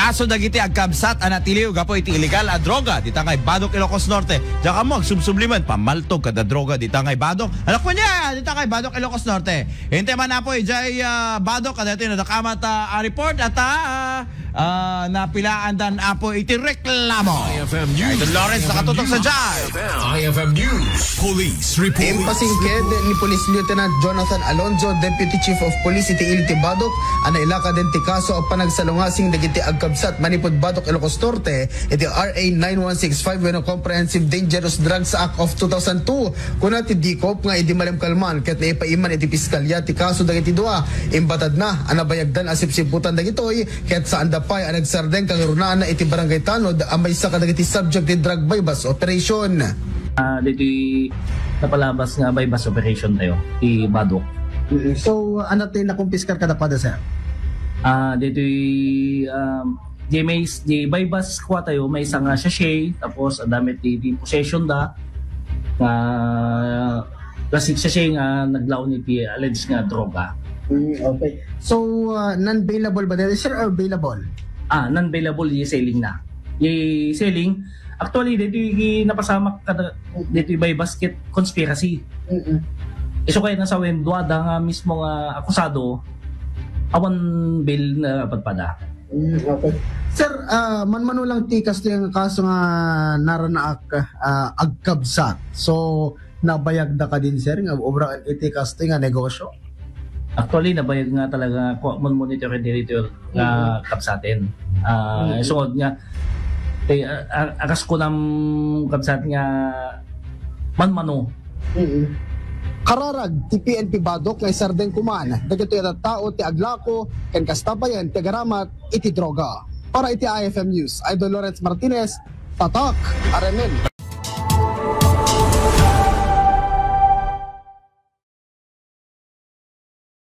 Kaso dagiti agkabsat anatiliw gapo iti illegal a droga dita kay Badok Ilocos Norte. Diyan ka mo subsubliman pamaltog kada droga dita kay Badok. Anak ko niya dita kay Badok Ilocos Norte. Hinte man na po ijay Badok kada ito nadakamat a report at napilaan dan apo iti reklamo. IFM News. Idol Lawrence nakatutok sa Jive. IFM News. Police report. Impasingked ni Police Lieutenant Jonathan Alonzo, Deputy Chief of Police iti Ilti Badok, ana ilaka den ti kaso o panagsalungasing dagiti agkabsat manipod Badok Ilocos Norte iti RA 9165 wenno Comprehensive Dangerous Drugs Act of 2002 kuna ti DICOP nga idi malam kalman ket naipaiman iti piskalya ti kaso dagiti dua imbatad na anabayagdan asipsiputan dagitoy ket saan dapay anagsardeng kangurunaan na iti barangay Tanod amay sa kadagiti subject ti drug bypass operation. Dito napalabas nga bypass operation tayo ti Badok. So ano tayo nakumpiskar kada pada sir? Dito di bypass kwa tayo may isang sachet tapos damit di possession da na plastic sachet nga naglaon iti alleged nga droga. Okay. So non-bailable ba dito sir or bailable? Non-bailable yung selling na. Yung selling, actually, dito yung napasamak dito yung by basket conspiracy. So kaya nasa wendwada nga mismo nga akusado, awan bail na padpada. Okay. Sir, manmano lang tikas yung kaso nga naranaak agkabsat. So, nabayag na ka din sir, nga obra itikas nga negosyo? Actually, nabayag nga talaga monitor and director nga kapsatin. Sungod nga, akas ko ng kapsat nga manmano. Kararag ti PNP Badok nga isardeng kuman dagito ita tao ti aglako ken kastabayan ti garamat iti droga. Para iti IFM News, Idol Lawrence Martinez, Tatak, Aramen.